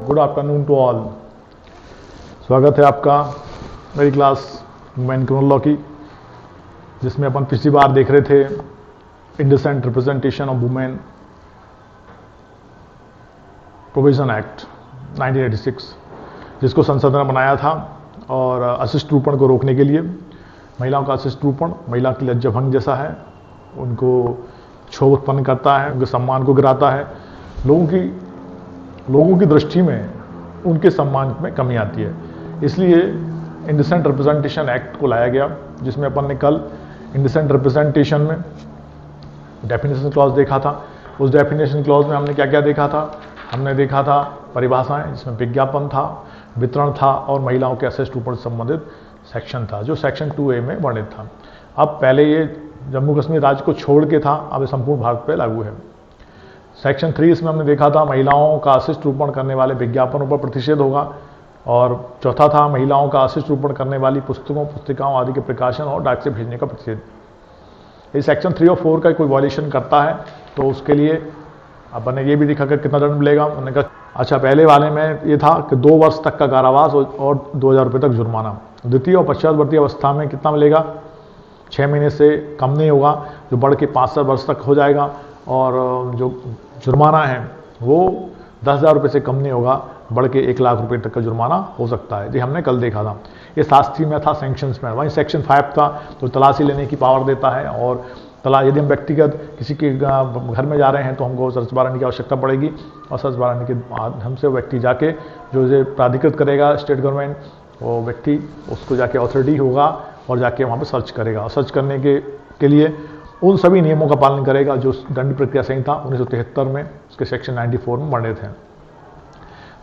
Good afternoon to all. स्वागत है आपका मेरी क्लास वुमेन क्रिमिनल लॉ की, जिसमें अपन पिछली बार देख रहे थे indecent representation of women provision act 1986, जिसको संसद ने बनाया था और अशिष्ट रूपण को रोकने के लिए। महिलाओं का अशिष्ट रूपण महिला की लज्जा भंग जैसा है, उनको क्षोभ उत्पन्न करता है, उनके सम्मान को गिराता है, लोगों की दृष्टि में उनके सम्मान में कमी आती है। इसलिए इंडिसेंट रिप्रेजेंटेशन एक्ट को लाया गया, जिसमें अपन ने कल इंडिसेंट रिप्रेजेंटेशन में डेफिनेशन क्लॉज देखा था। उस डेफिनेशन क्लॉज में हमने क्या क्या देखा था? हमने देखा था परिभाषाएं, जिसमें विज्ञापन था, वितरण था और महिलाओं के अशिष्ट रूपण से संबंधित सेक्शन था, जो सेक्शन 2A में वर्णित था। अब पहले ये जम्मू कश्मीर राज्य को छोड़ के था, अब ये संपूर्ण भारत पर लागू है। सेक्शन 3 इसमें हमने देखा था महिलाओं का अशिष्ट रूपण करने वाले विज्ञापनों पर प्रतिषेध होगा, और चौथा था महिलाओं का अशिष्ट रूपण करने वाली पुस्तकों, पुस्तिकाओं आदि के प्रकाशन और डाक से भेजने का प्रतिषेध। ये सेक्शन 3 और 4 का कोई वॉयलेशन करता है तो उसके लिए अपन ने ये भी देखा कि कितना दंड मिलेगा। उन्होंने कहा अच्छा, पहले वाले में ये था कि 2 वर्ष तक का कारावास और 2000 रुपये तक जुर्माना। द्वितीय और पश्चातवर्ती अवस्था में कितना मिलेगा? 6 महीने से कम नहीं होगा, जो बढ़ के 5 वर्ष तक हो जाएगा, और जो जुर्माना है वो 10,000 रुपये से कम नहीं होगा, बढ़ के 1 लाख रुपये तक का जुर्माना हो सकता है। ये हमने कल देखा था। ये शास्त्री में था, सैंक्शंस में। वहीं सेक्शन 5 था तो तलाशी लेने की पावर देता है, और यदि हम व्यक्तिगत किसी के घर में जा रहे हैं तो हमको सर्च वारंट की आवश्यकता पड़ेगी, और सर्च वारंट के माध्यम से व्यक्ति जाके जो इसे प्राधिकृत करेगा स्टेट गवर्नमेंट, वो व्यक्ति उसको जाके अथॉरिटी होगा और जाके वहाँ पे सर्च करेगा। और सर्च करने के लिए उन सभी नियमों का पालन करेगा जो दंड प्रक्रिया संहिता 1973 में उसके सेक्शन 94 में वर्णित हैं।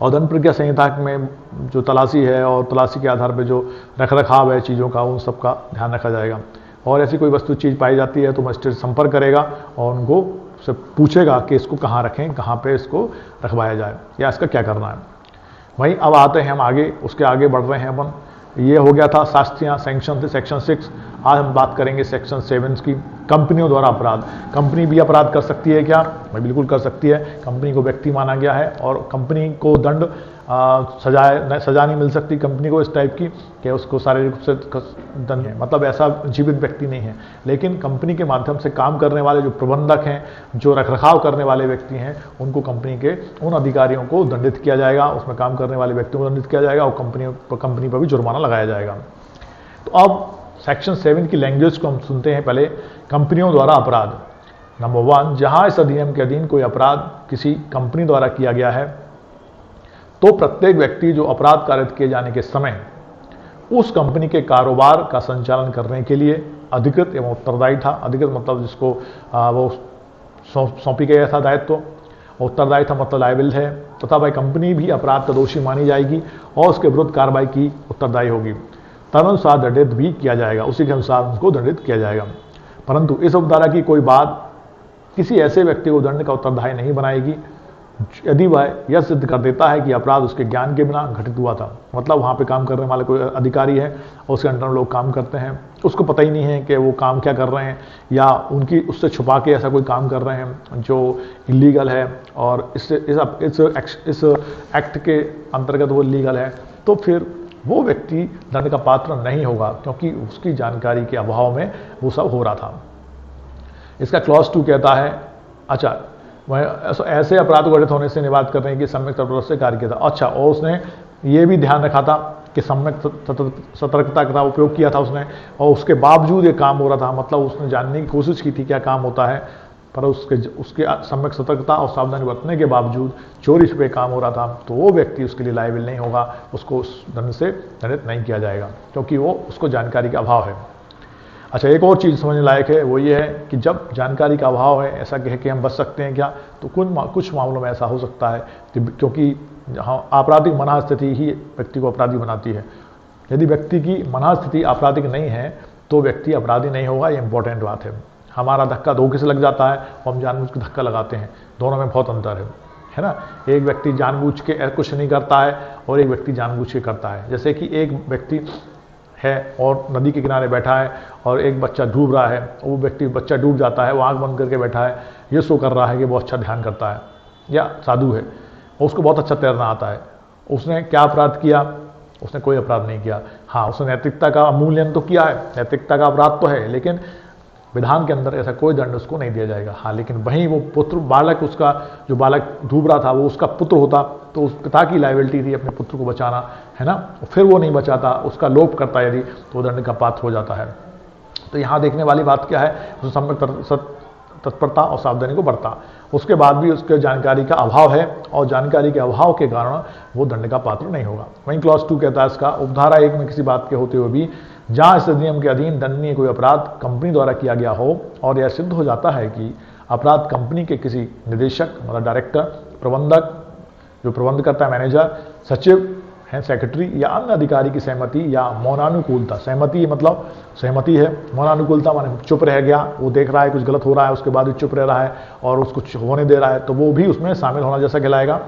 और दंड प्रक्रिया संहिता में जो तलाशी है और तलाशी के आधार पर जो रखरखाव है चीज़ों का, उन सब का ध्यान रखा जाएगा। और ऐसी कोई वस्तु चीज़ पाई जाती है तो मजिस्ट्रेट संपर्क करेगा और उनको से पूछेगा कि इसको कहाँ रखें, कहाँ पे इसको रखवाया जाए या इसका क्या करना है। वहीं अब आते हैं हम आगे, उसके आगे बढ़ रहे हैं अपन। ये हो गया था शास्त्रीय सैंक्शन थे, सेक्शन 6। आज हम बात करेंगे सेक्शन 7 की, कंपनियों द्वारा अपराध। कंपनी भी अपराध कर सकती है क्या? भाई बिल्कुल कर सकती है। कंपनी को व्यक्ति माना गया है और कंपनी को दंड सजा नहीं मिल सकती कंपनी को इस टाइप की कि उसको शारीरिक रूप से दंड है, मतलब ऐसा जीवित व्यक्ति नहीं है। लेकिन कंपनी के माध्यम से काम करने वाले जो प्रबंधक हैं, जो रखरखाव करने वाले व्यक्ति हैं, उनको कंपनी के उन अधिकारियों को दंडित किया जाएगा, उसमें काम करने वाले व्यक्तियों को दंडित किया जाएगा, और कंपनी पर भी जुर्माना लगाया जाएगा। तो अब सेक्शन 7 की लैंग्वेज को हम सुनते हैं पहले। कंपनियों द्वारा अपराध। नंबर 1, जहां इस अधिनियम के अधीन कोई अपराध किसी कंपनी द्वारा किया गया है तो प्रत्येक व्यक्ति जो अपराध कारित किए जाने के समय उस कंपनी के कारोबार का संचालन करने के लिए अधिकृत एवं उत्तरदायी था। अधिकृत मतलब जिसको वो सौंपी गया था दायित्व, उत्तरदायी था मतलब लायबिल है, तथा भाई कंपनी भी अपराध का दोषी मानी जाएगी और उसके विरुद्ध कार्रवाई की उत्तरदायी होगी। तदनुसार दंडित भी किया जाएगा, उसी के अनुसार उनको दंडित किया जाएगा। परंतु इस उपधारा की कोई बात किसी ऐसे व्यक्ति को दंड का उत्तरदायी नहीं बनाएगी यदि वह यह सिद्ध कर देता है कि अपराध उसके ज्ञान के बिना घटित हुआ था। मतलब वहाँ पे काम करने वाले कोई अधिकारी है और उसके अंडर लोग काम करते हैं, उसको पता ही नहीं है कि वो काम क्या कर रहे हैं, या उनकी उससे छुपा के ऐसा कोई काम कर रहे हैं जो इलीगल है और इस एक्ट के अंतर्गत वो लीगल है, तो फिर वो व्यक्ति दंड का पात्र नहीं होगा, क्योंकि उसकी जानकारी के अभाव में वो सब हो रहा था। इसका क्लॉज 2 कहता है, अच्छा वह ऐसे अपराध घटित होने से निवारण करने की सम्यक तत्परता से कार्य किया था। अच्छा, और उसने ये भी ध्यान रखा था कि सम्यक सतर्कता का उपयोग किया था उसने, और उसके बावजूद ये काम हो रहा था, मतलब उसने जानने की कोशिश की थी क्या काम होता है, पर उसके सम्यक सतर्कता और सावधानी बरतने के बावजूद चोरी छुपे काम हो रहा था, तो वो व्यक्ति उसके लिए लायबिल नहीं होगा, उसको उस दंड से दंडित नहीं किया जाएगा, क्योंकि वो उसको जानकारी का अभाव है। अच्छा, एक और चीज़ समझने लायक है, वो ये है कि जब जानकारी का अभाव है, ऐसा कह के हम बच सकते हैं क्या? तो कुछ मामलों में ऐसा हो सकता है क्योंकि आपराधिक मनःस्थिति ही व्यक्ति को अपराधी बनाती है। यदि व्यक्ति की मनःस्थिति आपराधिक नहीं है तो व्यक्ति अपराधी नहीं होगा, ये इंपॉर्टेंट बात है। हमारा धक्का धोखे से लग जाता है और हम जानबूझ के धक्का लगाते हैं, दोनों में बहुत अंतर है ना। एक व्यक्ति जानबूझ के कुछ नहीं करता है और एक व्यक्ति जानबूझ के करता है। जैसे कि एक व्यक्ति है और नदी के किनारे बैठा है और एक बच्चा डूब रहा है, वो व्यक्ति बच्चा डूब जाता है, वो आंख बंद करके बैठा है, ये शो कर रहा है कि वो अच्छा ध्यान करता है या साधु है। और उसको बहुत अच्छा तैरना आता है, उसने क्या अपराध किया? उसने कोई अपराध नहीं किया। हाँ, उसने नैतिकता का अवमूल्यन तो किया है, नैतिकता का अपराध तो है, लेकिन विधान के अंदर ऐसा कोई दंड उसको नहीं दिया जाएगा। हाँ, लेकिन वहीं वो पुत्र बालक, उसका जो बालक डूब रहा था वो उसका पुत्र होता, तो उस पिता की लायबिलिटी थी अपने पुत्र को बचाना, है ना, फिर वो नहीं बचाता, उसका लोप करता यदि, तो दंड का पात्र हो जाता है। तो यहाँ देखने वाली बात क्या है? उसने सम्यक तत्परता और सावधानी को बरता, उसके बाद भी उसके जानकारी का अभाव है, और जानकारी के अभाव के कारण वो दंड का पात्र नहीं होगा। वहीं क्लॉज 2 कहता है इसका, उपधारा 1 में किसी बात के होते हुए भी जहां इस अधिनियम के अधीन दंडनीय कोई अपराध कंपनी द्वारा किया गया हो और यह सिद्ध हो जाता है कि अपराध कंपनी के किसी निदेशक, मतलब डायरेक्टर, प्रबंधक, जो प्रबंध करता है मैनेजर, सचिव है, सेक्रेटरी या अन्य अधिकारी की सहमति या मौनानुकूलता, सहमति मतलब सहमति है, मौनानुकूलता माने चुप रह गया, वो देख रहा है कुछ गलत हो रहा है, उसके बाद भी चुप रह रहा है और उसको होने दे रहा है, तो वो भी उसमें शामिल होना जैसा कहलाएगा।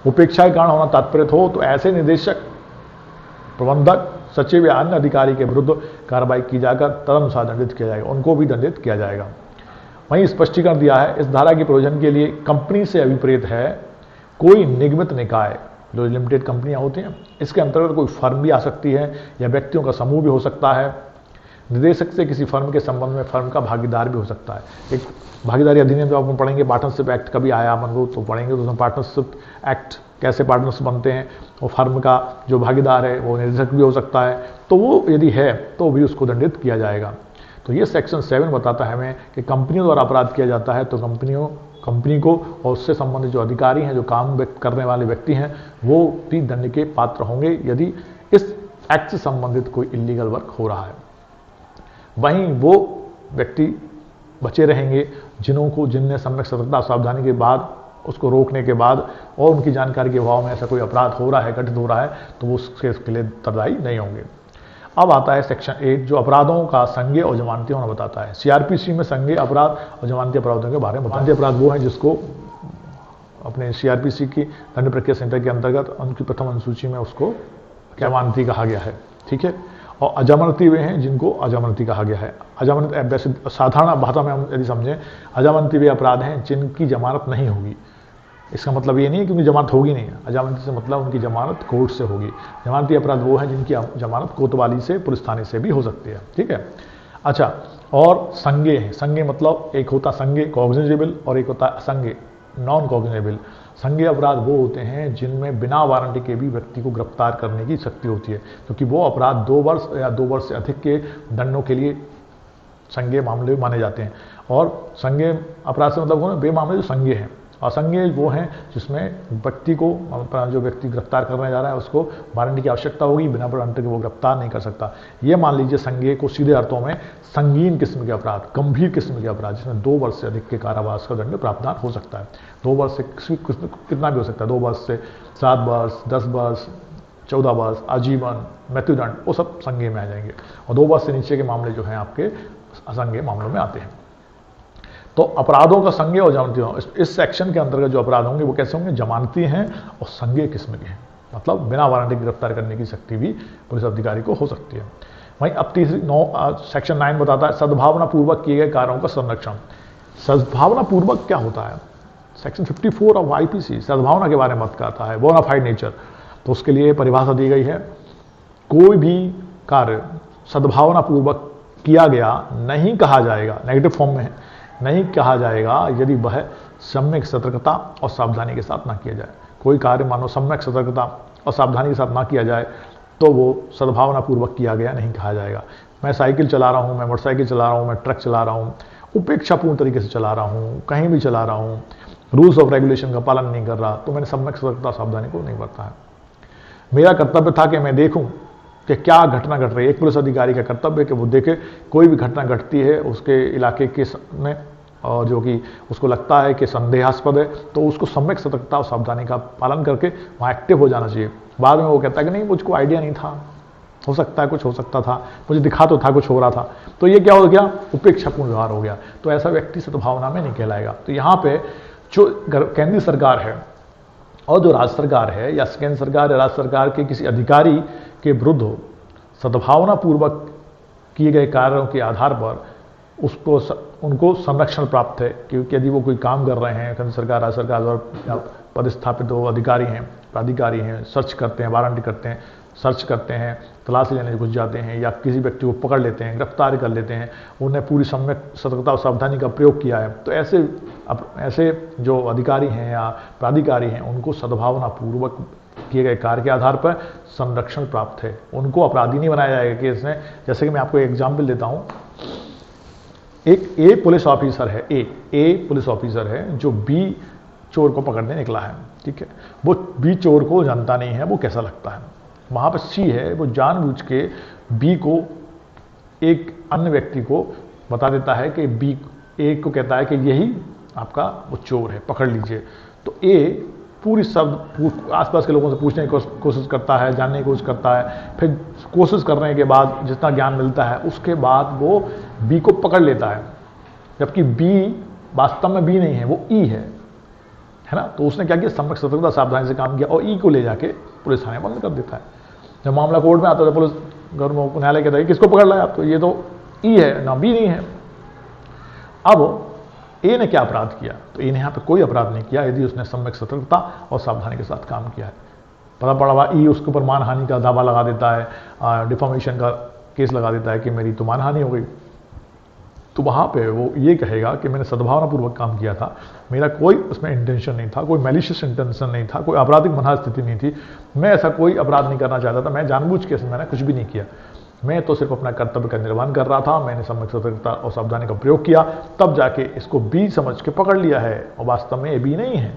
उपेक्षा के कारण होना तात्पर्य हो तो ऐसे निदेशक, प्रबंधक, सचिव या अन्य अधिकारी के विरुद्ध कार्रवाई की जाकर तदनुसार दंडित किया जाएगा, उनको भी दंडित किया जाएगा। वहीं स्पष्टीकरण दिया है, इस धारा के प्रयोजन के लिए कंपनी से अभिप्रेत है कोई निगमित निकाय, जो लिमिटेड कंपनियां होती हैं, इसके अंतर्गत कोई फर्म भी आ सकती है या व्यक्तियों का समूह भी हो सकता है। निदेशक से किसी फर्म के संबंध में फर्म का भागीदार भी हो सकता है। एक भागीदारी अधिनियम जो आप पढ़ेंगे, पार्टनरशिप एक्ट कभी आया अपन को तो पढ़ेंगे, तो उसमें पार्टनरशिप एक्ट कैसे पार्टनर्स बनते हैं, और फर्म का जो भागीदार है वो निदेशक भी हो सकता है, तो वो यदि है तो भी उसको दंडित किया जाएगा। तो ये सेक्शन 7 बताता है हमें कि कंपनियों द्वारा अपराध किया जाता है तो कंपनी को और उससे संबंधित जो अधिकारी हैं, जो काम करने वाले व्यक्ति हैं, वो भी दंड के पात्र होंगे यदि इस एक्ट से संबंधित कोई इलीगल वर्क हो रहा है। वहीं वो व्यक्ति बचे रहेंगे जिनने सम्यक सतर्कता सावधानी के बाद, उसको रोकने के बाद और उनकी जानकारी के अभाव में ऐसा कोई अपराध हो रहा है, घटित हो रहा है, तो वो उसके लिए उत्तरदायी नहीं होंगे। अब आता है सेक्शन 8 जो अपराधों का संज्ञेय और जमानती होना बताता है। सीआरपीसी में संज्ञेय अपराध और जमानती अपराधों के बारे में बताते हैं। अपराध वो हैं जिसको अपने सीआरपीसी की दंड प्रक्रिया संहिता के अंतर्गत उनकी प्रथम अनुसूची में उसको जमानती कहा गया है, ठीक है। और अजमानती वे हैं जिनको अजमानती कहा गया है। अजमानत वैसे साधारण भाषा में हम यदि समझें, अजमानती वे अपराध हैं जिनकी जमानत नहीं होगी। इसका मतलब ये नहीं है कि उनकी जमानत होगी नहीं, अजमानती से मतलब उनकी जमानत कोर्ट से होगी। जमानती अपराध वो हैं जिनकी जमानत कोतवाली से, पुलिस थाने से भी हो सकती है, ठीक है। अच्छा, और संज्ञेय हैं। संज्ञेय मतलब एक होता संज्ञेय कॉग्निजेबल और एक होता असंज्ञेय नॉन कॉग्निजेबल। संज्ञेय अपराध वो होते हैं जिनमें बिना वारंटी के भी व्यक्ति को गिरफ्तार करने की शक्ति होती है, क्योंकि वो अपराध 2 वर्ष या 2 वर्ष से अधिक के दंडों के लिए संज्ञेय मामले माने जाते हैं। और संज्ञेय अपराध से मतलब वो वे मामले जो संज्ञेय हैं। असंज्ञेय वो हैं जिसमें व्यक्ति को, जो व्यक्ति गिरफ्तार करने जा रहा है उसको वारंटी की आवश्यकता होगी, बिना वारंटी के वो गिरफ्तार नहीं कर सकता। ये मान लीजिए संज्ञेय को सीधे अर्थों में संगीन किस्म के अपराध, गंभीर किस्म के अपराध जिसमें 2 वर्ष से अधिक के कारावास का दंड प्रावधान हो सकता है। 2 वर्ष से कितना भी हो सकता है, 2 वर्ष से 7 वर्ष, 10 वर्ष, 14 वर्ष, आजीवन, मृत्युदंड, वो सब संज्ञेय में आ जाएंगे। और 2 वर्ष से नीचे के मामले जो हैं आपके असंज्ञेय मामलों में आते हैं। तो अपराधों का संज्ञेय और जमानती, इस सेक्शन के अंतर्गत जो अपराध होंगे वो कैसे होंगे, जमानती हैं और संज्ञेय किस्म के हैं, मतलब बिना वारंटी गिरफ्तार करने की शक्ति भी पुलिस अधिकारी को हो सकती है। वहीं अब सेक्शन 9 बताता है सद्भावना पूर्वक किए गए कार्यों का संरक्षण। सद्भावना पूर्वक क्या होता है? सेक्शन 54 ऑफ आईपीसी सद्भावना के बारे में बात करता है, बोनाफाइड नेचर। तो उसके लिए परिभाषा दी गई है, कोई भी कार्य सद्भावना पूर्वक किया गया नहीं कहा जाएगा, नेगेटिव फॉर्म में है, नहीं कहा जाएगा यदि वह सम्यक सतर्कता और सावधानी के साथ ना किया जाए। कोई कार्य मानो सम्यक सतर्कता और सावधानी के साथ ना किया जाए तो वो सद्भावना पूर्वक किया गया नहीं कहा जाएगा। मैं साइकिल चला रहा हूँ, मैं मोटरसाइकिल चला रहा हूँ, मैं ट्रक चला रहा हूँ, उपेक्षापूर्ण तरीके से चला रहा हूँ, कहीं भी चला रहा हूँ, रूल्स ऑफ रेगुलेशन का पालन नहीं कर रहा, तो मैंने सम्यक सतर्कता सावधानी को नहीं बरता है। मेरा कर्तव्य था कि मैं देखूँ कि क्या घटना घट रही है। एक पुलिस अधिकारी का कर्तव्य है कि वो देखे कोई भी घटना घटती है उसके इलाके के में और जो कि उसको लगता है कि संदेहास्पद है, तो उसको सम्यक सतर्कता और सावधानी का पालन करके वहाँ एक्टिव हो जाना चाहिए। बाद में वो कहता है कि नहीं, मुझको आइडिया नहीं था, हो सकता है कुछ हो सकता था, मुझे दिखा तो था कुछ हो रहा था, तो ये क्या हो गया, उपेक्षापूर्ण व्यवहार हो गया, तो ऐसा व्यक्ति सद्भावना में नहीं कहलाएगा। तो यहाँ पे जो केंद्रीय सरकार है और जो राज्य सरकार है या केंद्र सरकार या राज्य सरकार के किसी अधिकारी के विरुद्ध सद्भावना पूर्वक किए गए कार्यों के आधार पर उनको संरक्षण प्राप्त है, क्योंकि यदि वो कोई काम कर रहे हैं केंद्र सरकार राज्य सरकार द्वारा पदस्थापित वो अधिकारी हैं, प्राधिकारी हैं, सर्च करते हैं, वारंट करते हैं, सर्च करते हैं, तलाशी लेने घुस जाते हैं या किसी व्यक्ति को पकड़ लेते हैं, गिरफ्तार कर लेते हैं, उन्हें पूरी सम्यक सतर्कता और सावधानी का प्रयोग किया है, तो ऐसे जो अधिकारी हैं या प्राधिकारी हैं उनको सद्भावनापूर्वक किए गए कार्य के आधार पर संरक्षण प्राप्त है। उनको अपराधी नहीं बनाया जाएगा केस में। जैसे कि मैं आपको एक एग्जाम्पल देता हूँ, एक ए पुलिस ऑफिसर है, ए पुलिस ऑफिसर है जो बी चोर को पकड़ने निकला है, ठीक है। वो बी चोर को जानता नहीं है वो कैसा लगता है। वहां पर सी है, वो जानबूझ के बी को एक अन्य व्यक्ति को बता देता है कि बी ए को कहता है कि यही आपका वो चोर है, पकड़ लीजिए। तो ए पूरी सब आसपास के लोगों से पूछने की कोशिश करता है, जानने की कोशिश करता है, फिर कोशिश करने के बाद जितना ज्ञान मिलता है उसके बाद वो बी को पकड़ लेता है, जबकि बी वास्तव में बी नहीं है, वो ई है ना। तो उसने क्या किया, सम्यक सतर्कता सावधानी से काम किया और ई को ले जाके पुलिस थाने बंद कर देता है। जब मामला कोर्ट में आता है पुलिस न्यायालय कहता है किसको पकड़ लाया आप, तो ये तो ई है ना बी नहीं है। अब ए ने क्या अपराध किया, तो ए ने यहाँ पे कोई अपराध नहीं किया यदि उसने सम्यक सतर्कता और सावधानी के साथ काम किया है। पता पड़ा हुआ ई उसके ऊपर मानहानि का दावा लगा देता है, डिफॉर्मेशन का केस लगा देता है कि मेरी तो मानहानि हो गई, तो वहाँ पे वो ये कहेगा कि मैंने सद्भावनापूर्वक काम किया था, मेरा कोई उसमें इंटेंशन नहीं था, कोई मैलिशियस इंटेंशन नहीं था, कोई आपराधिक मनस्थिति नहीं थी, मैं ऐसा कोई अपराध नहीं करना चाहता था, मैं जानबूझ के मैंने कुछ भी नहीं किया, मैं तो सिर्फ अपना कर्तव्य का निर्वहन कर रहा था, मैंने सम्यक सतर्कता और सावधानी का प्रयोग किया, तब जाके इसको बी समझ के पकड़ लिया है और वास्तव में ये बी नहीं है,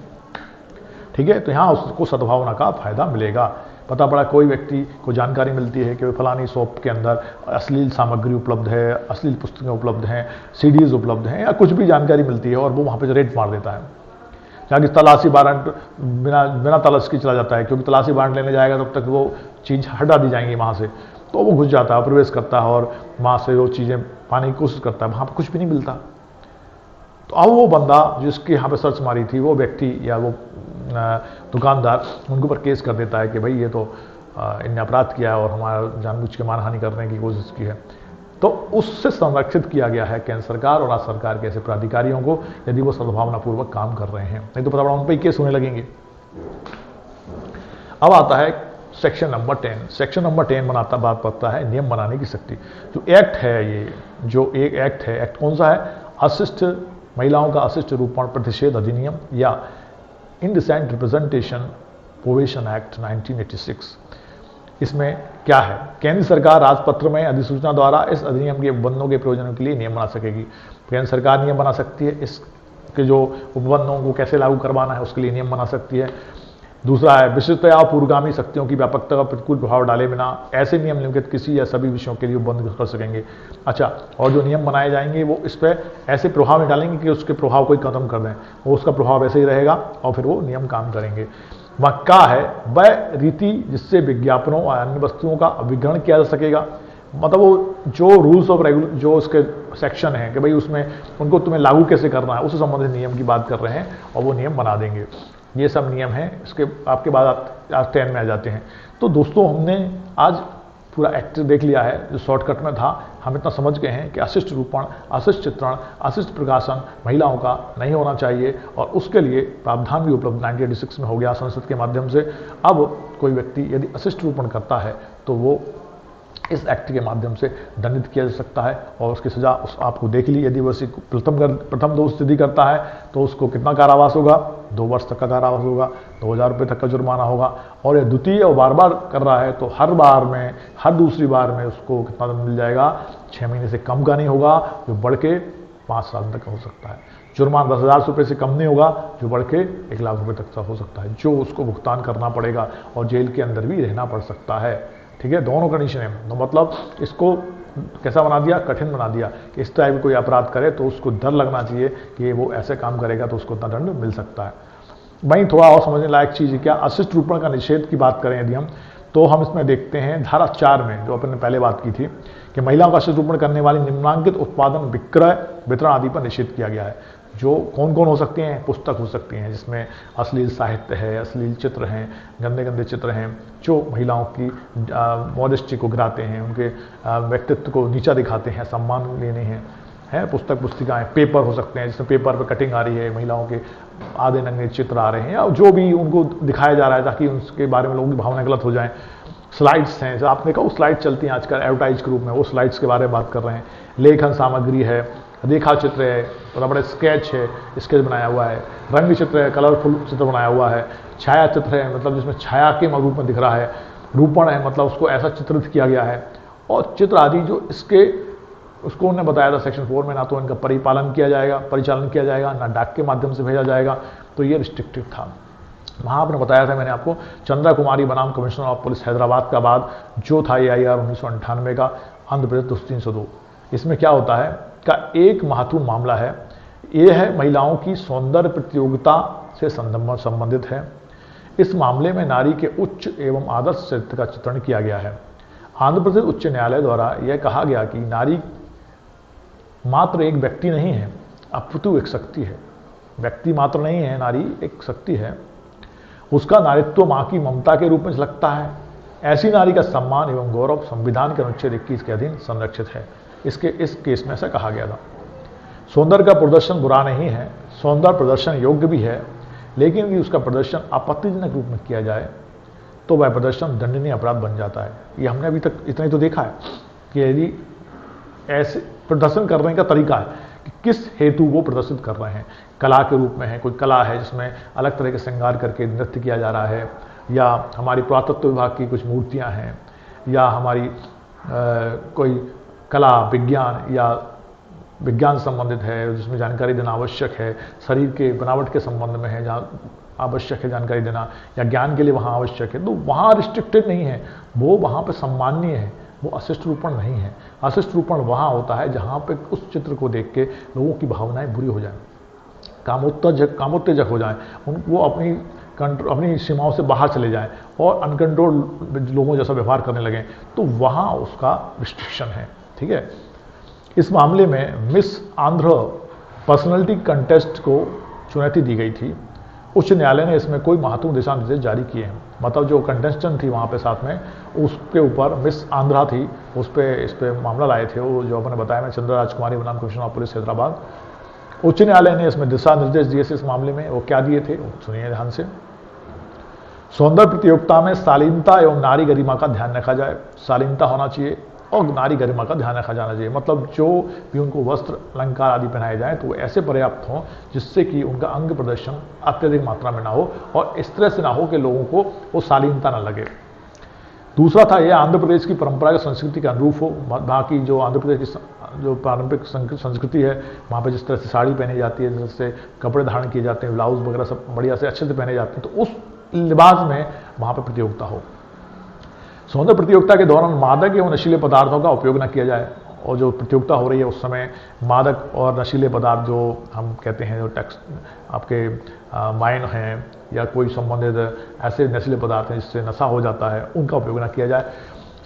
ठीक है। तो यहाँ उसको सद्भावना का फायदा मिलेगा। पता पड़ा कोई व्यक्ति को जानकारी मिलती है कि फलानी शॉप के अंदर अश्लील सामग्री उपलब्ध है, अश्लील पुस्तकें उपलब्ध हैं, सीडीज उपलब्ध हैं या कुछ भी जानकारी मिलती है और वो वहाँ पे रेड मार देता है, जाके तलाशी वारंट बिना तलाश की चला जाता है, क्योंकि तलाशी वारंट लेने जाएगा तब तक वो चीज़ हटा दी जाएंगी वहाँ से, तो वो घुस जाता है, प्रवेश करता है और वहाँ से वो चीज़ें पाने की कोशिश करता है, वहाँ पर कुछ भी नहीं मिलता। तो अब वो बंदा जिसके यहाँ पे सर्च मारी थी वो व्यक्ति या वो दुकानदार उनके ऊपर केस कर देता है कि भाई ये तो इनने अपराध किया है और हमारा जानबूझ के मानहानि करने की कोशिश की है। तो उससे संरक्षित किया गया है केंद्र सरकार और राज्य सरकार के ऐसे प्राधिकारियों को, यदि वो सद्भावनापूर्वक काम कर रहे हैं, नहीं तो पता पड़ा उन पर ही केस होने लगेंगे। अब आता है सेक्शन नंबर 10। सेक्शन नंबर 10 बात करता है नियम बनाने की शक्ति। जो एक्ट है, ये जो एक एक्ट है, एक्ट कौन सा है, अशिष्ट महिलाओं का अशिष्ट रूपण प्रतिषेध अधिनियम या इंडिसेंट रिप्रेजेंटेशन प्रोविजन एक्ट 1986। इसमें क्या है, केंद्र सरकार राजपत्र में अधिसूचना द्वारा इस अधिनियम के उपबंधों के प्रयोजनों के लिए नियम बना सकेगी। केंद्र सरकार नियम बना सकती है, इसके जो उपबंधों को कैसे लागू करवाना है उसके लिए नियम बना सकती है। दूसरा है विशिष्टता और पूर्वगामी शक्तियों की व्यापकता का प्रतिकूल प्रभाव डाले बिना ऐसे नियम निम्नलिखित किसी या सभी विषयों के लिए उपबंध कर सकेंगे। अच्छा, और जो नियम बनाए जाएंगे वो इस पर ऐसे प्रभाव नहीं डालेंगे कि उसके प्रभाव को खत्म कर दें, वो उसका प्रभाव ऐसे ही रहेगा और फिर वो नियम काम करेंगे। वह क्या है, वह रीति जिससे विज्ञापनों और अन्य वस्तुओं का विग्रहण किया जा सकेगा। मतलब वो जो रूल्स ऑफ रेगुलेशन जो उसके सेक्शन है कि भाई उसमें उनको तुम्हें लागू कैसे करना है, उससे संबंधित नियम की बात कर रहे हैं और वो नियम बना देंगे। ये सब नियम हैं। इसके आपके बाद आप 10 में आ जाते हैं। तो दोस्तों, हमने आज पूरा एक्ट देख लिया है जो शॉर्टकट में था। हम इतना समझ गए हैं कि अशिष्ट रूपण, अशिष्ट चित्रण, अशिष्ट प्रकाशन महिलाओं का नहीं होना चाहिए और उसके लिए प्रावधान भी उपलब्ध 1986 में हो गया संसद के माध्यम से। अब कोई व्यक्ति यदि अशिष्ट रूपण करता है तो वो इस एक्ट के माध्यम से दंडित किया जा सकता है और उसकी सजा आपको देख ली। यदि वह प्रथम दोष सिद्धि करता है तो उसको कितना कारावास होगा, 2 वर्ष तक का कारावास होगा, 2000 रुपये तक का जुर्माना होगा। और यह द्वितीय और बार बार कर रहा है तो हर बार में, हर दूसरी बार में उसको कितना दंड मिल जाएगा, 6 महीने से कम का नहीं होगा, जो बढ़ के 5 साल तक का हो सकता है। जुर्माना 10,000 रुपये से कम नहीं होगा, जो बढ़ के 1 लाख रुपये तक का हो सकता है, जो उसको भुगतान करना पड़ेगा और जेल के अंदर भी रहना पड़ सकता है। ठीक है, दोनों कंडीशन है। तो मतलब इसको कैसा बना दिया, कठिन बना दिया कि इस टाइप कोई अपराध करे तो उसको डर लगना चाहिए कि वो ऐसे काम करेगा तो उसको इतना दंड मिल सकता है। वहीं थोड़ा और समझने लायक चीज़ है क्या, अशिष्ट रूपण का निषेध की बात करें यदि हम, तो हम इसमें देखते हैं धारा 4 में जो अपन ने पहले बात की थी कि महिलाओं का अशिष्ट रूपण करने वाली निम्नांकित उत्पादन, विक्रय, वितरण आदि पर निषेध किया गया है। जो कौन कौन हो सकते हैं, पुस्तक हो सकती हैं जिसमें अश्लील साहित्य है, अश्लील चित्र हैं, गंदे गंदे चित्र हैं जो महिलाओं की मॉडेस्टी को गिराते हैं, उनके व्यक्तित्व को नीचा दिखाते हैं, सम्मान लेने हैं। है, पुस्तक पुस्तिकाएं, पेपर हो सकते हैं जिसमें पेपर पे कटिंग आ रही है, महिलाओं के आधे नंगे चित्र आ रहे हैं या जो भी उनको दिखाया जा रहा है ताकि उसके बारे में लोगों की भावना गलत हो जाए। स्लाइड्स हैं, जो आपने कहा वो स्लाइड्स चलती हैं आजकल एडवर्टाइज के रूप में, वो स्लाइड्स के बारे में बात कर रहे हैं। लेखन सामग्री है, रेखा चित्र है, बड़ा बड़ा स्केच है, स्केच बनाया हुआ है, रंग चित्र है, कलरफुल चित्र बनाया हुआ है, छाया चित्र है मतलब जिसमें छाया के रूप में दिख रहा है, रूपण है मतलब उसको ऐसा चित्रित किया गया है, और चित्र आदि जो इसके उसको उन्होंने बताया था सेक्शन 4 में, ना तो इनका परिचालन किया जाएगा, ना डाक के माध्यम से भेजा जाएगा, तो ये रिस्ट्रिक्टेड था। वहाँ आपने बताया था मैंने आपको, चंद्रा कुमारी बनाम कमिश्नर ऑफ पुलिस हैदराबाद का बाद जो था AIR 1998 का आंध्र प्रदेश 2302, इसमें क्या होता है का एक महत्वपूर्ण मामला है, ये है महिलाओं की सौंदर्य प्रतियोगिता से संबंधित है। इस मामले में नारी के उच्च एवं आदर्श चरित्र का चित्रण किया गया है। आंध्र प्रदेश उच्च न्यायालय द्वारा यह कहा गया कि नारी मात्र एक व्यक्ति नहीं है, अपितु एक शक्ति है। व्यक्ति मात्र नहीं है, नारी एक शक्ति है। उसका नारित्व मां की ममता के रूप में झलकता है। ऐसी नारी का सम्मान एवं गौरव संविधान के अनुच्छेद 21 के अधीन संरक्षित है। इस केस में ऐसा कहा गया था। सौंदर्य का प्रदर्शन बुरा नहीं है, सौंदर्य प्रदर्शन योग्य भी है, लेकिन यदि उसका प्रदर्शन आपत्तिजनक रूप में किया जाए तो वह प्रदर्शन दंडनीय अपराध बन जाता है। ये हमने अभी तक इतना ही तो देखा है कि यदि ऐसे प्रदर्शन करने का तरीका है कि किस हेतु वो प्रदर्शित कर रहे हैं, कला के रूप में है, कोई कला है जिसमें अलग तरह के श्रृंगार करके नृत्य किया जा रहा है, या हमारी पुरातत्व विभाग की कुछ मूर्तियां हैं, या हमारी कोई कला विज्ञान या विज्ञान संबंधित है जिसमें जानकारी देना आवश्यक है, शरीर के बनावट के संबंध में है जहाँ आवश्यक है जानकारी देना, या ज्ञान के लिए वहाँ आवश्यक है, तो वहाँ रिस्ट्रिक्टेड नहीं है, वो वहाँ पे सम्माननीय है, वो अशिष्ट रूपण नहीं है। अशिष्ट रूपण वहाँ होता है जहाँ पे उस चित्र को देख के लोगों की भावनाएं बुरी हो जाएं, कामोत्तेजक हो जाएं, वो अपनी सीमाओं से बाहर चले जाएं और अनकंट्रोल लोगों जैसा व्यवहार करने लगें, तो वहाँ उसका रिस्ट्रिक्शन है। ठीक है, इस मामले में मिस आंध्र पर्सनैलिटी कंटेस्ट को चुनौती दी गई थी। उच्च न्यायालय ने इसमें कोई महत्वपूर्ण दिशा निर्देश जारी किए हैं, मतलब जो कंटेस्टेंट थी वहाँ पे साथ में, उसके ऊपर मिस आंध्रा थी, इस पे मामला लाए थे वो जो आपने बताया मैं, चंद्रा राजकुमारी बनाम कमिश्नर ऑफ पुलिस हैदराबाद। उच्च न्यायालय ने इसमें दिशा निर्देश दिए थे इस मामले में, वो क्या दिए थे सुनिए ध्यान से। सौंदर्य प्रतियोगिता में शालीनता एवं नारी गरिमा का ध्यान रखा जाए, शालीनता होना चाहिए और नारी गरिमा का ध्यान रखा जाना चाहिए, मतलब जो भी उनको वस्त्र अलंकार आदि पहनाए जाए तो वो ऐसे पर्याप्त हों जिससे कि उनका अंग प्रदर्शन अत्यधिक मात्रा में ना हो और इस तरह से ना हो कि लोगों को वो शालीनता ना लगे। दूसरा था ये आंध्र प्रदेश की परंपरागत संस्कृति के अनुरूप हो। वहाँ की जो आंध्र प्रदेश की जो पारंपरिक संस्कृति है, वहाँ पे जिस तरह से साड़ी पहनी जाती है, जिस तरह से कपड़े धारण किए जाते हैं, ब्लाउज वगैरह सब बढ़िया से अच्छे से पहने जाते हैं, तो उस लिबास में वहाँ पर प्रतियोगिता हो। सौंदर्य प्रतियोगिता के दौरान मादक एवं नशीले पदार्थों का उपयोग न किया जाए, और जो प्रतियोगिता हो रही है उस समय मादक और नशीले पदार्थ जो हम कहते हैं, जो टैक्स आपके माइन हैं या कोई संबंधित ऐसे नशीले पदार्थ हैं जिससे नशा हो जाता है, उनका उपयोग न किया जाए।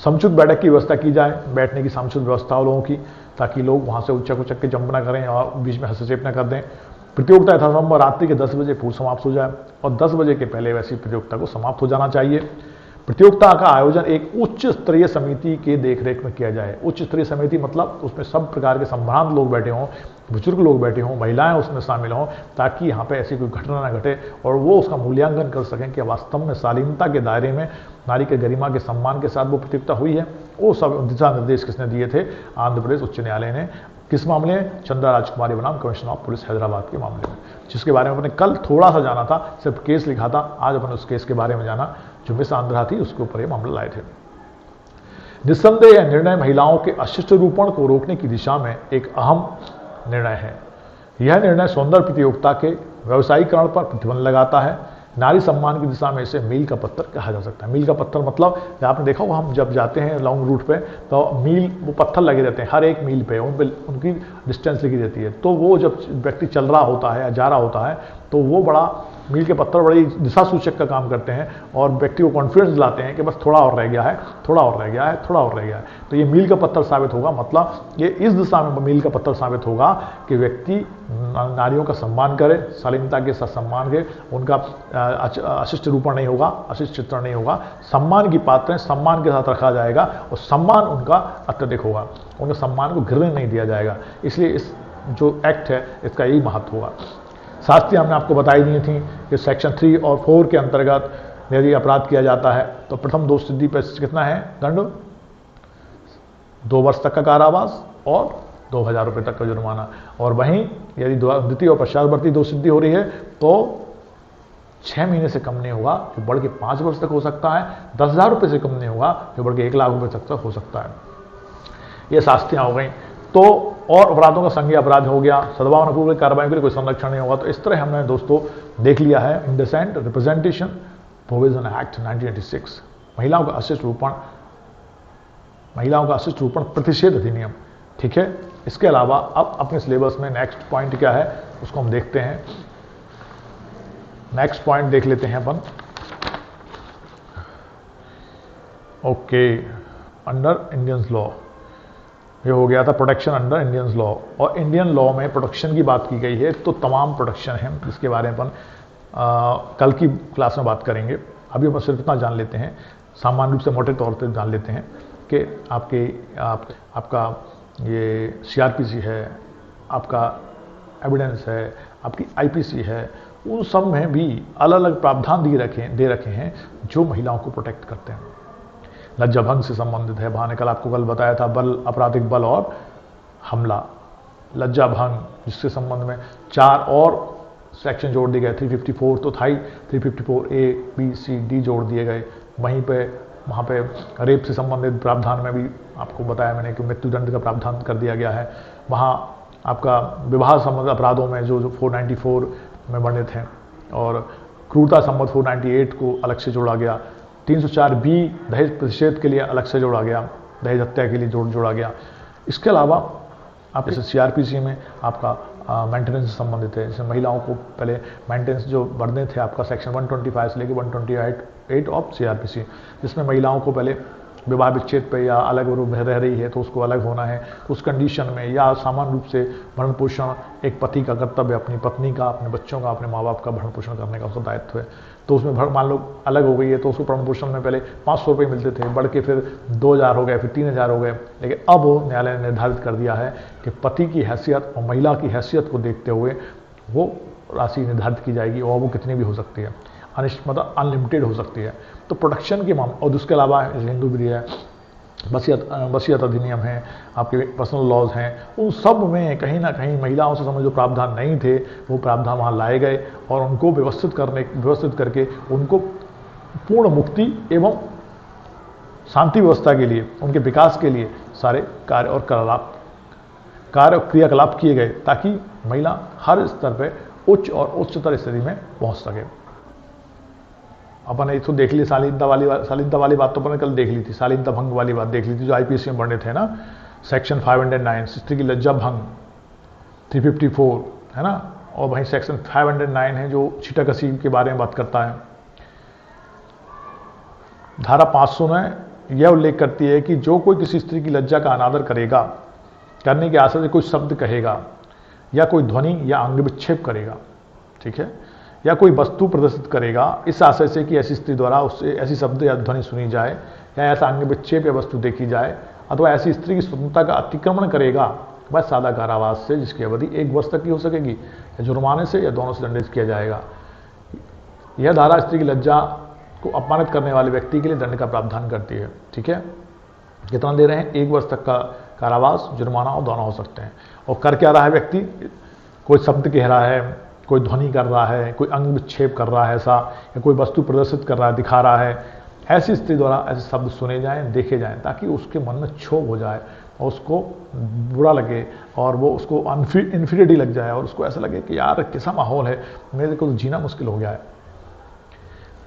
समुचित बैठक की व्यवस्था की जाए, बैठने की समुचित व्यवस्था हो लोगों की, ताकि लोग वहाँ से उच्चक उचक के जंप ना करें और बीच में हस्तक्षेप न कर दें। प्रतियोगिता यथासंभव रात्रि के 10 बजे पूर्व समाप्त हो जाए और 10 बजे के पहले वैसी प्रतियोगिता को समाप्त हो जाना चाहिए। प्रतियोगिता का आयोजन एक उच्च स्तरीय समिति के देखरेख में किया जाए। उच्च स्तरीय समिति मतलब उसमें सब प्रकार के संभ्रांत लोग बैठे हों, बुजुर्ग लोग बैठे हों, महिलाएं उसमें शामिल हों, ताकि यहाँ पे ऐसी कोई घटना ना घटे और वो उसका मूल्यांकन कर सकें कि वास्तव में शालीनता के दायरे में नारी के गरिमा के सम्मान के साथ वो प्रतियोगिता हुई है। वो सब दिशा निर्देश किसने दिए थे? आंध्र प्रदेश उच्च न्यायालय ने। किस मामले में? चंद्रा राजकुमारी बनाम कमिश्नर ऑफ पुलिस हैदराबाद के मामले में, जिसके बारे में अपने कल थोड़ा सा जाना था, सिर्फ केस लिखा था। आज अपन उस केस के बारे में जाना जो मिस आंध्रा थी, उसके ऊपर ये मामला लाए थे। निस्संदेह यह निर्णय महिलाओं के अशिष्ट रूपण को रोकने की दिशा में एक अहम निर्णय है। यह निर्णय सौंदर्य प्रतियोगिता के व्यवसायीकरण पर प्रतिबंध लगाता है। नारी सम्मान की दिशा में इसे मील का पत्थर कहा जा सकता है। मील का पत्थर मतलब आपने देखा होगा, हम जब जाते हैं लॉन्ग रूट पे तो मील वो पत्थर लगे रहते हैं, हर एक मील पे उन पे उनकी डिस्टेंस लिखी रहती है। तो वो जब व्यक्ति चल रहा होता है या जा रहा होता है तो वो बड़ा मील के पत्थर बड़ी दिशा सूचक का काम करते हैं और व्यक्ति को कॉन्फिडेंस दिलाते हैं कि बस थोड़ा और रह गया है, थोड़ा और रह गया है, थोड़ा और रह गया है। तो ये मील का पत्थर साबित होगा, मतलब ये इस दिशा में मील का पत्थर साबित होगा कि व्यक्ति नारियों का सम्मान करे, शालीनता के साथ सम्मान करे, उनका अशिष्ट रूपण नहीं होगा, अशिष्ट चित्रण नहीं होगा, सम्मान की पात्र सम्मान के साथ रखा जाएगा और सम्मान उनका अत्यधिक होगा, उनके सम्मान को गिरने नहीं दिया जाएगा। इसलिए इस जो एक्ट है इसका यही महत्व होगा। शास्त्रीय हमने आपको बताई दी थी कि सेक्शन 3 और 4 के अंतर्गत यदि अपराध किया जाता है तो प्रथम दोष सिद्धि पर कितना है दंड, 2 वर्ष तक का कारावास और 2000 रुपये तक का जुर्माना। और वहीं यदि द्वितीय और पश्चातवर्ती दोष सिद्धि हो रही है तो 6 महीने से कम नहीं होगा, जो बढ़ के 5 वर्ष तक हो सकता है, 10,000 रुपये से कम नहीं होगा, जो बढ़ के 1 लाख रुपये तक हो सकता है। ये शास्तियाँ हो गई। तो और अपराधों का संज्ञेय अपराध हो गया, सद्भावनापूर्वक कार्रवाई के लिए कोई संरक्षण नहीं होगा। तो इस तरह हमने दोस्तों देख लिया है इंडिसेंट रिप्रेजेंटेशन प्रोविजन एक्ट 1986, महिलाओं का अशिष्ट रूपण प्रतिषेध अधिनियम। ठीक है, इसके अलावा अब अपने सिलेबस में नेक्स्ट पॉइंट क्या है उसको हम देखते हैं। नेक्स्ट पॉइंट देख लेते हैं अपन। ओके, अंडर इंडियन लॉ ये हो गया था प्रोटेक्शन अंडर इंडियन लॉ, और इंडियन लॉ में प्रोटेक्शन की बात की गई है तो तमाम प्रोटेक्शन है जिसके बारे में अपन कल की क्लास में बात करेंगे। अभी अपन सिर्फ इतना जान लेते हैं, सामान्य रूप से मोटे तौर पर जान लेते हैं कि आपका ये CRPC है, आपका एविडेंस है, आपकी IPC है, उन सब में भी अलग अलग प्रावधान दे रखे हैं जो महिलाओं को प्रोटेक्ट करते हैं। लज्जा भंग से संबंधित है, भाने कल आपको कल बताया था, बल, आपराधिक बल और हमला, लज्जा भंग, जिसके संबंध में 4 और सेक्शन जोड़ दिए गए। 354 तो था ही, 354A, B, C, D जोड़ दिए गए। वहीं पे वहाँ पे रेप से संबंधित प्रावधान में भी आपको बताया मैंने कि मृत्युदंड का प्रावधान कर दिया गया है। वहाँ आपका विवाह संबंधित अपराधों में जो 494 में वर्णित हैं, और क्रूरता संबंध 498 को अलग से जोड़ा गया। 304B दहेज प्रतिषेध के लिए अलग से जोड़ा गया, दहेज हत्या के लिए जोड़ा गया। इसके अलावा आप जैसे CRPC में आपका मेंटेनेंस से संबंधित है, जैसे महिलाओं को पहले मेंटेनेंस जो बढ़ने थे आपका सेक्शन 125 से लेकर 128 ऑफ CRPC, जिसमें महिलाओं को पहले विवाह विच्छेद पे या अलग रूप में रह रही है तो उसको अलग होना है, तो उस कंडीशन में या सामान्य रूप से भरण पोषण एक पति का कर्तव्य, अपनी पत्नी का, अपने बच्चों का, अपने माँ बाप का भरण पोषण करने का उसका दायित्व है। तो उसमें मान लो अलग हो गई है तो उसको भरण पोषण में पहले 500 रुपये मिलते थे, बढ़ के फिर 2000 हो गए, फिर 3000 हो गए। लेकिन अब न्यायालय ने निर्धारित कर दिया है कि पति की हैसियत और महिला की हैसियत को देखते हुए वो राशि निर्धारित की जाएगी और वो कितनी भी हो सकती है, मतलब अनलिमिटेड हो सकती है। तो प्रोटेक्शन के मामले, और उसके अलावा हिंदू भी है, वसीयत अधिनियम है, आपके पर्सनल लॉज हैं, उन सब में कहीं ना कहीं महिलाओं से संबंधित जो प्रावधान नहीं थे वो प्रावधान वहाँ लाए गए और उनको व्यवस्थित करके उनको पूर्ण मुक्ति एवं शांति व्यवस्था के लिए, उनके विकास के लिए सारे कार्य और क्रियाकलाप किए गए ताकि महिला हर स्तर पर उच्च और उच्चतर स्थिति में पहुँच सके। अपन ने इसको देख ली, शालीनता वाली बात तो अपन ने कल देख ली थी, शालीनता भंग वाली बात देख ली थी जो IPC में वर्णित है ना, सेक्शन 509 स्त्री की लज्जा भंग 354 है ना, और वहीं सेक्शन 509 है जो छीटा कसी के बारे में बात करता है। धारा 500 में यह उल्लेख करती है कि जो कोई किसी स्त्री की लज्जा का अनादर करेगा, करने के आशय से कोई शब्द कहेगा या कोई ध्वनि या अंग विक्षेप करेगा, ठीक है, या कोई वस्तु प्रदर्शित करेगा इस आशय से कि ऐसी स्त्री द्वारा उससे ऐसी शब्द या ध्वनि सुनी जाए या ऐसा अंग विक्षेप या वस्तु देखी जाए, अथवा ऐसी स्त्री की स्वतंत्रता का अतिक्रमण करेगा, वह सादा कारावास से जिसकी अवधि 1 वर्ष तक की हो सकेगी या जुर्माने से या दोनों से दंडित किया जाएगा। यह धारा स्त्री की लज्जा को अपमानित करने वाले व्यक्ति के लिए दंड का प्रावधान करती है। ठीक है, कितना दे रहे हैं? 1 वर्ष तक का कारावास, जुर्माना और दोनों हो सकते हैं। और कर क्या रहा है व्यक्ति? कोई शब्द कह रहा है, कोई ध्वनि कर रहा है, कोई अंग विक्षेप कर रहा है ऐसा, या कोई वस्तु प्रदर्शित कर रहा है, दिखा रहा है, ऐसी स्त्री द्वारा ऐसे शब्द सुने जाएं, देखे जाएं, ताकि उसके मन में क्षोभ हो जाए और उसको बुरा लगे और वो उसको इन्फीरियरिटी लग जाए और उसको ऐसा लगे कि यार कैसा माहौल है, मेरे को तो जीना मुश्किल हो गया है।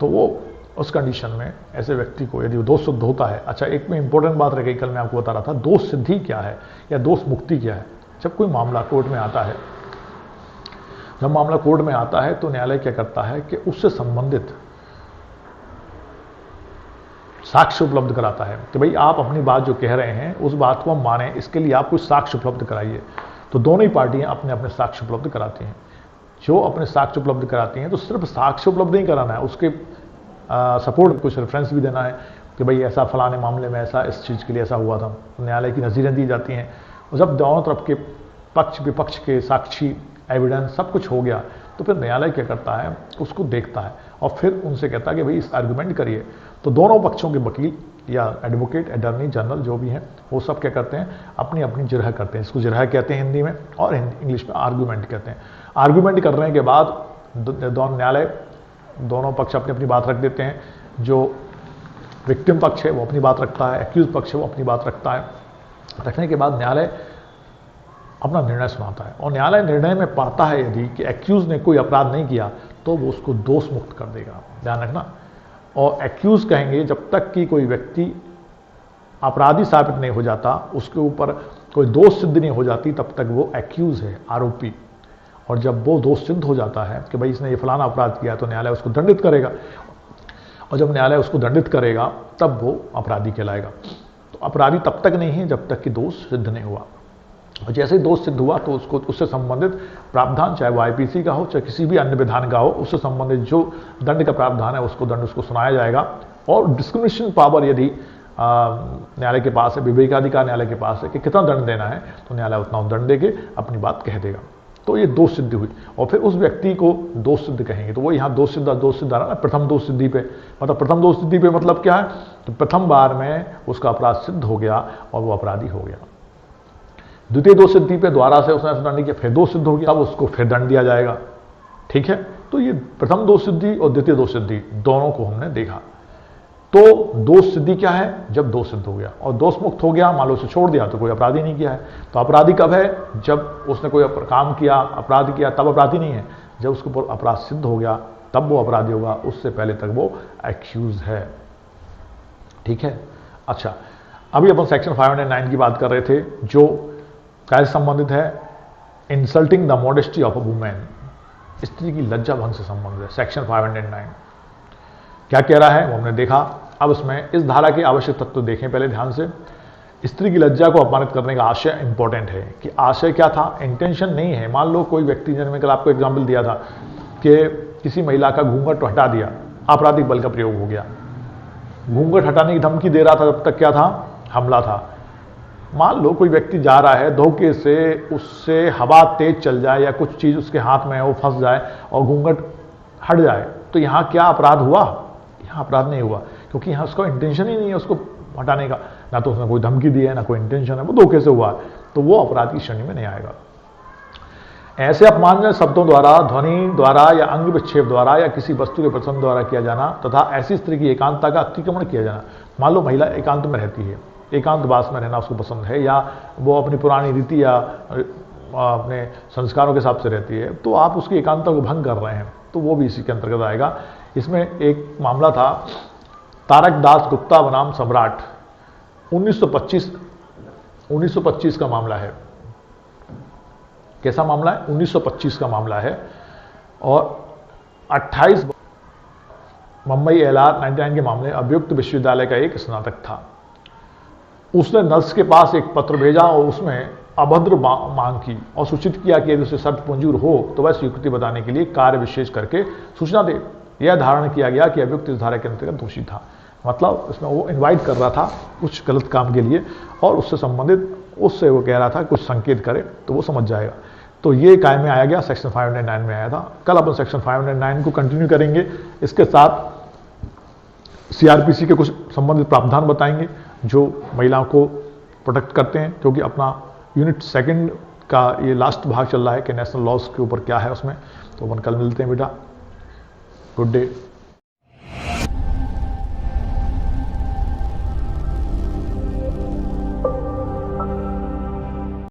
तो वो उस कंडीशन में ऐसे व्यक्ति को यदि वो दोष सिद्ध होता है, अच्छा एक में इंपॉर्टेंट बात रह गई, कल मैं आपको बता रहा था, दोष सिद्धि क्या है या दोष मुक्ति क्या है। जब कोई मामला कोर्ट में आता है, जब मामला कोर्ट में आता है तो न्यायालय क्या करता है कि उससे संबंधित साक्ष्य उपलब्ध कराता है कि भाई आप अपनी बात जो कह रहे हैं उस बात को हम माने, इसके लिए आप कुछ साक्ष्य उपलब्ध कराइए। तो दोनों ही पार्टियां अपने अपने साक्ष्य उपलब्ध कराती हैं। जो अपने साक्ष्य उपलब्ध कराती हैं तो सिर्फ साक्ष्य उपलब्ध नहीं कराना है, उसके सपोर्ट कुछ रेफरेंस भी देना है कि भाई ऐसा फलाने मामले में ऐसा इस चीज़ के लिए ऐसा हुआ था। न्यायालय की नज़ीरें दी जाती हैं और जब दोनों तरफ के पक्ष विपक्ष के साक्षी एविडेंस सब कुछ हो गया तो फिर न्यायालय क्या करता है, उसको देखता है और फिर उनसे कहता है कि भाई इस आर्गूमेंट करिए। तो दोनों पक्षों के वकील या एडवोकेट, अटॉर्नी जनरल जो भी हैं वो सब क्या करते हैं, अपनी अपनी जिरह करते हैं। इसको जिरह कहते हैं हिंदी में, और इंग्लिश में आर्गूमेंट कहते हैं। आर्गूमेंट करने के बाद न्यायालय दोनों पक्ष अपनी अपनी बात रख देते हैं। जो विक्टिम पक्ष है वो अपनी बात रखता है, एक्यूज पक्ष है वो अपनी बात रखता है। रखने के बाद न्यायालय अपना निर्णय सुनाता है और न्यायालय निर्णय में पाता है यदि कि एक्यूज ने कोई अपराध नहीं किया तो वो उसको दोष मुक्त कर देगा, ध्यान रखना। और एक्यूज कहेंगे जब तक कि कोई व्यक्ति अपराधी साबित नहीं हो जाता, उसके ऊपर कोई दोष सिद्ध नहीं हो जाती, तब तक वो एक्यूज है, आरोपी। और जब वो दोष सिद्ध हो जाता है कि भाई इसने ये फलाना अपराध किया तो न्यायालय उसको दंडित करेगा, और जब न्यायालय उसको दंडित करेगा तब वो अपराधी कहलाएगा। तो अपराधी तब तक नहीं है जब तक कि दोष सिद्ध नहीं हुआ, और जैसे ही दोष सिद्ध हुआ तो उसको उससे संबंधित प्रावधान, चाहे वो आईपीसी का हो चाहे किसी भी अन्य विधान का हो, उससे संबंधित जो दंड का प्रावधान है उसको दंड उसको सुनाया जाएगा। और डिस्क्रिमिनेशन पावर यदि न्यायालय के पास है, विवेकाधिकार न्यायालय के पास है कि कितना दंड देना है, तो न्यायालय उतना दंड देके अपनी बात कह देगा। तो ये दोष सिद्धि हुई, और फिर उस व्यक्ति को दोष सिद्ध कहेंगे। तो वो यहाँ दोष सिद्ध आ रहा है प्रथम दोष सिद्धि पे। मतलब प्रथम दोष सिद्धि पे मतलब क्या है, तो प्रथम बार में उसका अपराध सिद्ध हो गया और वो अपराधी हो गया। द्वितीय दोष सिद्धि पे द्वारा से उसने दंड किया, फिर दोष सिद्ध हो गया, अब उसको फिर दंड दिया जाएगा। ठीक है, तो ये प्रथम दोष सिद्धि और द्वितीय दोष सिद्धि दोनों को हमने देखा। तो दोष सिद्धि क्या है, जब दोष सिद्ध हो गया और दोष मुक्त हो गया, मान लो उसे छोड़ दिया तो कोई अपराधी नहीं किया है। तो अपराधी कब है, जब उसने कोई काम किया, अपराध किया, तब अपराधी नहीं है। जब उसके ऊपर अपराध सिद्ध हो गया तब वो अपराधी होगा, उससे पहले तक वो एक्यूज है। ठीक है, अच्छा, अभी अपन सेक्शन 509 की बात कर रहे थे जो कैसे संबंधित है, insulting the modesty of a women, स्त्री की लज्जा भंग से संबंधित है। सेक्शन 509 क्या कह रहा है वो हमने देखा। अब इसमें इस धारा के आवश्यक तत्व देखें पहले ध्यान से। स्त्री की लज्जा को अपमानित करने का आशय इंपॉर्टेंट है कि आशय क्या था, इंटेंशन नहीं है। मान लो कोई व्यक्ति, जैसे मैं कल आपको एग्जाम्पल दिया था कि किसी महिला का घूंघट हटा दिया, आपराधिक बल का प्रयोग हो गया। घूंघट हटाने की धमकी दे रहा था, तब तक क्या था, हमला था। मान लो कोई व्यक्ति जा रहा है, धोखे से उससे हवा तेज चल जाए या कुछ चीज उसके हाथ में है वो फंस जाए और घूंघट हट जाए, तो यहाँ क्या अपराध हुआ, यहाँ अपराध नहीं हुआ, क्योंकि यहाँ उसका इंटेंशन ही नहीं है उसको हटाने का। ना तो उसने कोई धमकी दी है, ना कोई इंटेंशन है, वो धोखे से हुआ है, तो वो अपराध की श्रेणी में नहीं आएगा। ऐसे अपमानजनक शब्दों द्वारा, ध्वनि द्वारा या अंग विक्षेप द्वारा या किसी वस्तु के प्रसन्न द्वारा किया जाना तथा ऐसी स्त्री की एकांतता का अतिक्रमण किया जाना। मान लो महिला एकांत में रहती है, एकांतवास में रहना उसको पसंद है, या वो अपनी पुरानी रीति या अपने संस्कारों के हिसाब से रहती है, तो आप उसकी एकांतता को भंग कर रहे हैं, तो वो भी इसी के अंतर्गत आएगा। इसमें एक मामला था, तारक दास गुप्ता बनाम सम्राट, 1925 का मामला है। कैसा मामला है, 1925 का मामला है। और 28 मुंबई एलआर 99 के मामले, अभियुक्त विश्वविद्यालय का एक स्नातक था। उसने नर्स के पास एक पत्र भेजा और उसमें अभद्र मांग की और सूचित किया कि यदि उसे शर्त मंजूर हो तो वह स्वीकृति बताने के लिए कार्य विशेष करके सूचना दे। यह धारण किया गया कि अभियुक्त इस धारा के अंतर्गत दोषी था। मतलब उसमें वो इनवाइट कर रहा था कुछ गलत काम के लिए, और उससे संबंधित उससे वो कह रहा था कुछ संकेत करे तो वो समझ जाएगा। तो ये कायम में आया गया, सेक्शन 509 में आया था। कल अपन सेक्शन 509 को कंटिन्यू करेंगे, इसके साथ सीआरपीसी के कुछ संबंधित प्रावधान बताएंगे जो महिलाओं को प्रोटेक्ट करते हैं, क्योंकि अपना यूनिट 2 का ये लास्ट भाग चल रहा है कि नेशनल लॉज के ऊपर क्या है उसमें। तो अपन कल मिलते हैं बेटा, गुड डे।